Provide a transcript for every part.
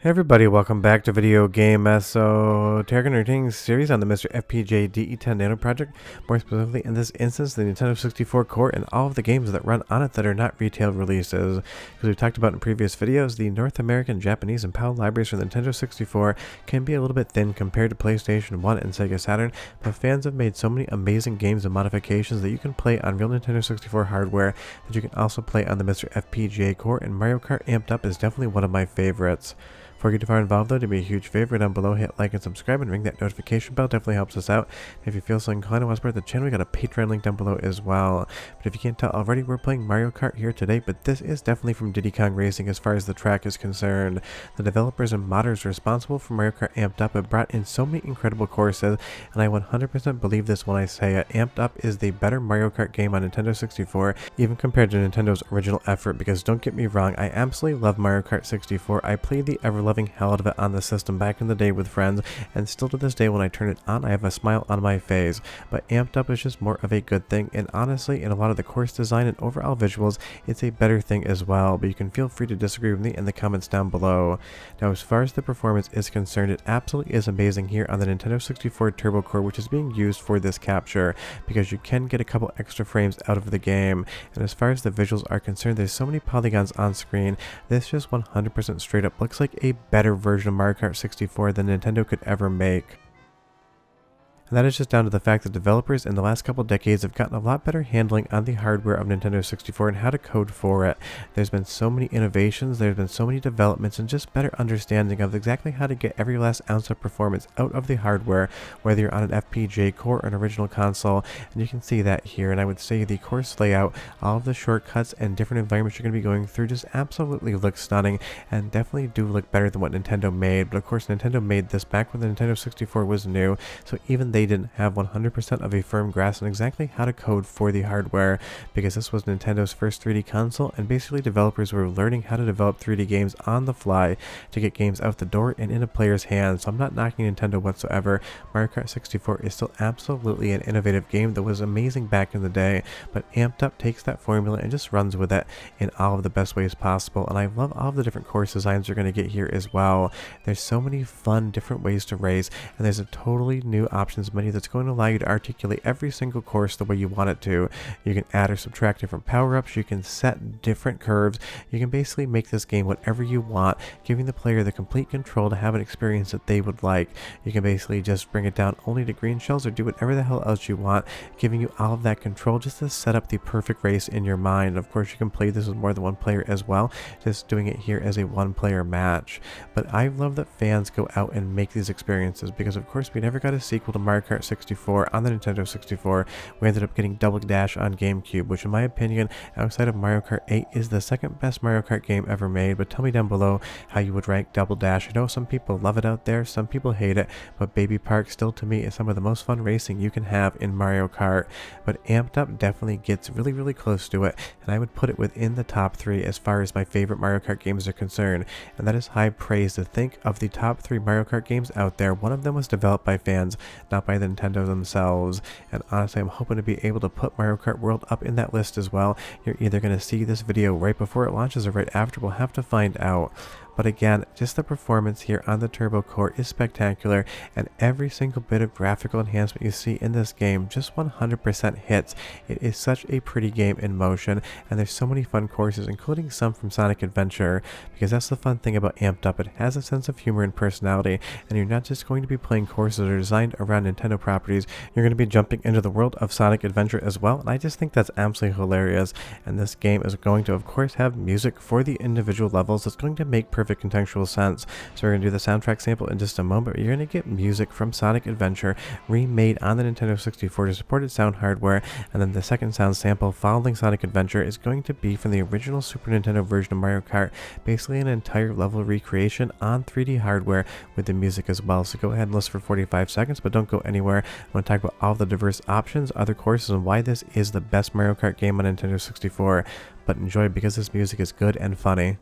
Hey everybody, welcome back to Video Game Esoteric series on the MiSTer FPGA DE10 Nano project. More specifically, in this instance, the Nintendo 64 core and all of the games that run on it that are not retail releases. As we've talked about in previous videos, the North American, Japanese, and PAL libraries for the Nintendo 64 can be a little bit thin compared to PlayStation 1 and Sega Saturn, but fans have made so many amazing games and modifications that you can play on real Nintendo 64 hardware that you can also play on the MiSTer FPGA core, and Mario Kart Amped Up is definitely one of my favorites. Before you get too far involved though, do me a huge favor down below, hit like and subscribe and ring that notification bell, definitely helps us out. If you feel so inclined and want to support the channel, we got a Patreon link down below as well. But if you can't tell already, we're playing Mario Kart here today, but this is definitely from Diddy Kong Racing as far as the track is concerned. The developers and modders responsible for Mario Kart Amped Up have brought in so many incredible courses, and I 100% believe this when I say it. Amped Up is the better Mario Kart game on Nintendo 64, even compared to Nintendo's original effort, because don't get me wrong, I absolutely love Mario Kart 64. I played the ever-loving hell out of it on the system back in the day with friends, and still to this day when I turn it on I have a smile on my face. But Amped Up is just more of a good thing, and honestly in a lot of the course design and overall visuals it's a better thing as well, but you can feel free to disagree with me in the comments down below. Now as far as the performance is concerned, it absolutely is amazing here on the Nintendo 64 Turbo Core, which is being used for this capture, because you can get a couple extra frames out of the game. And as far as the visuals are concerned, there's so many polygons on screen, this just 100% straight up looks like a better version of Mario Kart 64 than Nintendo could ever make. And that is just down to the fact that developers in the last couple decades have gotten a lot better handling on the hardware of Nintendo 64 and how to code for it. There's been so many innovations, there's been so many developments, and just better understanding of exactly how to get every last ounce of performance out of the hardware, whether you're on an FPGA core or an original console. And you can see that here, and I would say the course layout, all of the shortcuts and different environments you're going to be going through just absolutely look stunning, and definitely do look better than what Nintendo made. But of course Nintendo made this back when the Nintendo 64 was new, so even they didn't have 100% of a firm grasp on exactly how to code for the hardware, because this was Nintendo's first 3D console, and basically developers were learning how to develop 3D games on the fly to get games out the door and into players' hands. So I'm not knocking Nintendo whatsoever. Mario Kart 64 is still absolutely an innovative game that was amazing back in the day, but Amped Up takes that formula and just runs with it in all of the best ways possible. And I love all of the different course designs you're going to get here as well. There's so many fun different ways to race, and there's a totally new options menu that's going to allow you to articulate every single course the way you want it to. You can add or subtract different power-ups, you can set different curves, you can basically make this game whatever you want, giving the player the complete control to have an experience that they would like. You can basically just bring it down only to green shells or do whatever the hell else you want, giving you all of that control just to set up the perfect race in your mind. Of course you can play this with more than one player as well, just doing it here as a one-player match. But I love that fans go out and make these experiences, because of course we never got a sequel to Mario Kart 64 on the Nintendo 64. We ended up getting Double Dash on GameCube, which in my opinion, outside of Mario Kart 8, is the second best Mario Kart game ever made. But tell me down below how you would rank Double Dash. I know some people love it out there, some people hate it, but Baby Park still to me is some of the most fun racing you can have in Mario Kart. But Amped Up definitely gets really close to it, and I would put it within the top 3 as far as my favorite Mario Kart games are concerned, and that is high praise. To think of the top 3 Mario Kart games out there, one of them was developed by fans, not by the Nintendo themselves. And honestly, I'm hoping to be able to put Mario Kart World up in that list as well. You're either going to see this video right before it launches or right after, we'll have to find out. But again, just the performance here on the Turbo Core is spectacular, and every single bit of graphical enhancement you see in this game just 100% hits. It is such a pretty game in motion, and there's so many fun courses, including some from Sonic Adventure, because that's the fun thing about Amped Up. It has a sense of humor and personality, and you're not just going to be playing courses that are designed around Nintendo properties, you're going to be jumping into the world of Sonic Adventure as well, and I just think that's absolutely hilarious. And this game is going to of course have music for the individual levels that's going to make perfect contextual sense. So we're going to do the soundtrack sample in just a moment, but you're going to get music from Sonic Adventure remade on the Nintendo 64 to support its sound hardware, and then the second sound sample following Sonic Adventure is going to be from the original Super Nintendo version of Mario Kart, basically an entire level recreation on 3D hardware with the music as well. So go ahead and listen for 45 seconds, but don't go anywhere. I want to talk about all the diverse options, other courses, and why this is the best Mario Kart game on Nintendo 64. But enjoy, because this music is good and funny.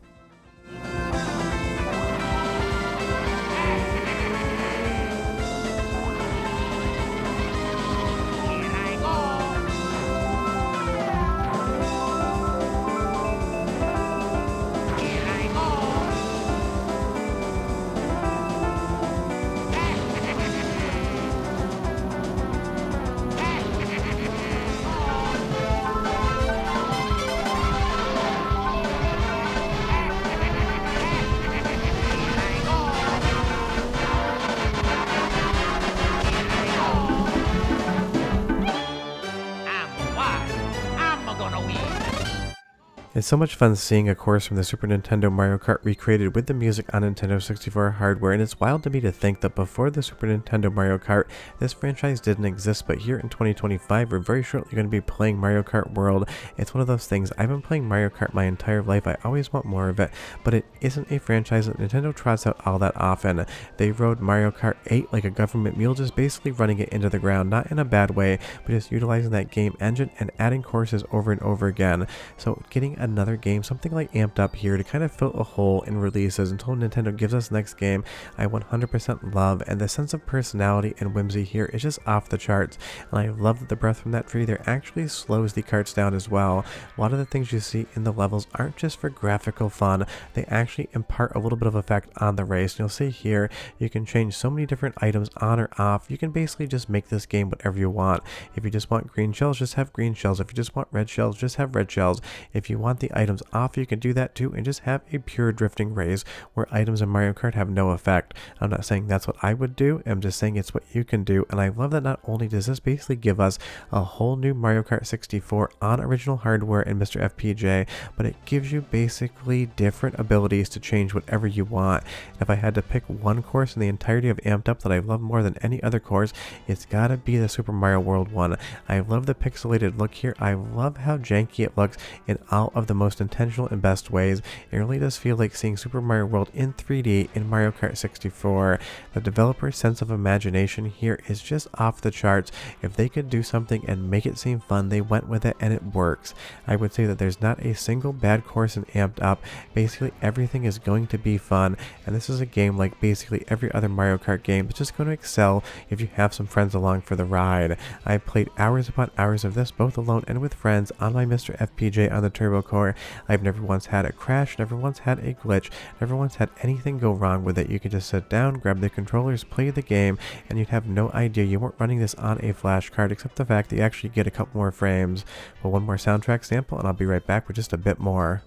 It's so much fun seeing a course from the Super Nintendo Mario Kart recreated with the music on Nintendo 64 hardware, and it's wild to me to think that before the Super Nintendo Mario Kart, this franchise didn't exist, but here in 2025, we're very shortly going to be playing Mario Kart World. It's one of those things, I've been playing Mario Kart my entire life, I always want more of it, but it isn't a franchise that Nintendo trots out all that often. They rode Mario Kart 8 like a government mule, just basically running it into the ground, not in a bad way, but just utilizing that game engine and adding courses over and over again. So getting another game, something like Amped Up here to kind of fill a hole in releases until Nintendo gives us next game, I 100% love, and the sense of personality and whimsy here is just off the charts, and I love that the breath from that tree there actually slows the carts down as well. A lot of the things you see in the levels aren't just for graphical fun, they actually impart a little bit of effect on the race. And you'll see here, you can change so many different items on or off. You can basically just make this game whatever you want. If you just want green shells, just have green shells. If you just want red shells, just have red shells. If you want the items off, you can do that too and just have a pure drifting race where items in Mario Kart have no effect. I'm not saying that's what I would do, I'm just saying it's what you can do, and I love that not only does this basically give us a whole new Mario Kart 64 on original hardware in MiSTer FPGA, but it gives you basically different abilities to change whatever you want. If I had to pick one course in the entirety of Amped Up that I love more than any other course, it's gotta be the Super Mario World one. I love the pixelated look here, I love how janky it looks in all of the most intentional and best ways. It really does feel like seeing Super Mario World in 3D in Mario Kart 64. The developer's sense of imagination here is just off the charts. If they could do something and make it seem fun, they went with it and it works. I would say that there's not a single bad course in Amped Up. Basically everything is going to be fun, and this is a game like basically every other Mario Kart game that's just going to excel if you have some friends along for the ride. I've played hours upon hours of this both alone and with friends on my MiSTer FPGA on the Turbo Core. I've never once had a crash, never once had a glitch, never once had anything go wrong with it. You could just sit down, grab the controllers, play the game, and you'd have no idea you weren't running this on a flash card, except the fact that you actually get a couple more frames. But one more soundtrack sample and I'll be right back with just a bit more.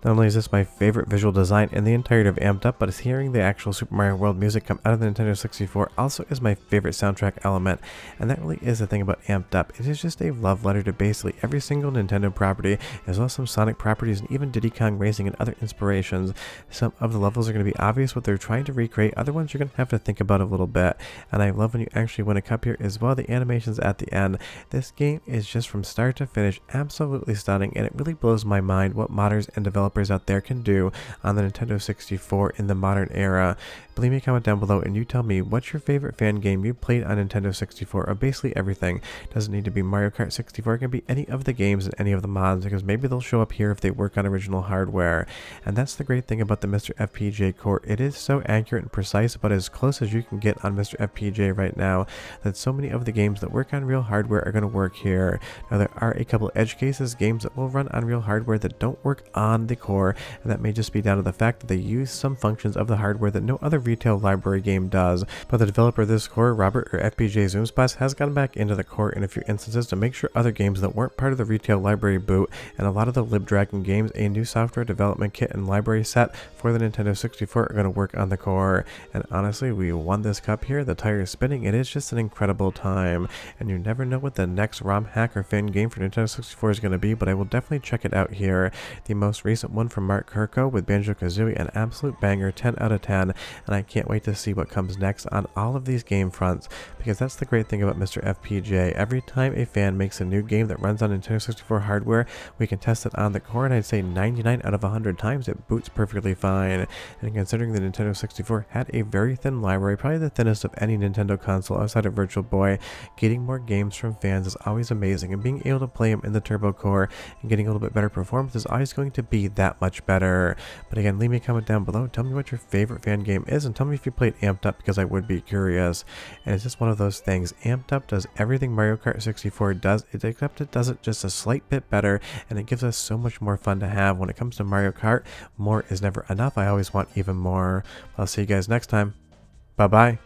Not only is this my favorite visual design in the entirety of Amped Up, but it's hearing the actual Super Mario World music come out of the Nintendo 64 also is my favorite soundtrack element, and that really is the thing about Amped Up. It is just a love letter to basically every single Nintendo property, as well as some Sonic properties and even Diddy Kong Racing and other inspirations. Some of the levels are going to be obvious what they're trying to recreate, other ones you're going to have to think about a little bit, and I love when you actually win a cup here as well, the animations at the end. This game is just from start to finish absolutely stunning, and it really blows my mind what modders and developers out there can do on the Nintendo 64 in the modern era. Leave me a comment down below and you tell me what's your favorite fan game you played on Nintendo 64, or basically everything. Doesn't need to be Mario Kart 64, it can be any of the games and any of the mods, because maybe they'll show up here if they work on original hardware. And that's the great thing about the MiSTer FPGA core. It is so accurate and precise, but as close as you can get on MiSTer FPGA right now, that so many of the games that work on real hardware are going to work here. Now there are a couple edge cases, games that will run on real hardware that don't work on the core, and that may just be down to the fact that they use some functions of the hardware that no other retail library game does. But the developer of this core, Robert or FPGAZumSpass, has gone back into the core in a few instances to make sure other games that weren't part of the retail library boot, and a lot of the LibDragon games, a new software development kit and library set for the Nintendo 64 are going to work on the core. And honestly, we won this cup here, the tire is spinning, it is just an incredible time, and you never know what the next ROM hack or fan game for Nintendo 64 is going to be, but I will definitely check it out here. The most recent one from Mark Kirko with Banjo-Kazooie, an absolute banger, 10 out of 10, and I can't wait to see what comes next on all of these game fronts, because that's the great thing about MiSTer FPGA. Every time a fan makes a new game that runs on Nintendo 64 hardware, we can test it on the core, and I'd say 99 out of 100 times it boots perfectly fine. And considering the Nintendo 64 had a very thin library, probably the thinnest of any Nintendo console outside of Virtual Boy, getting more games from fans is always amazing, and being able to play them in the Turbo Core and getting a little bit better performance is always going to be that much better. But again, leave me a comment down below, tell me what your favorite fan game is and tell me if you played Amped Up, because I would be curious. And it's just one of those things. Amped Up does everything Mario Kart 64 does, except it does it just a slight bit better, and it gives us so much more fun to have. When it comes to Mario Kart, more is never enough. I always want even more. I'll see you guys next time. Bye-bye.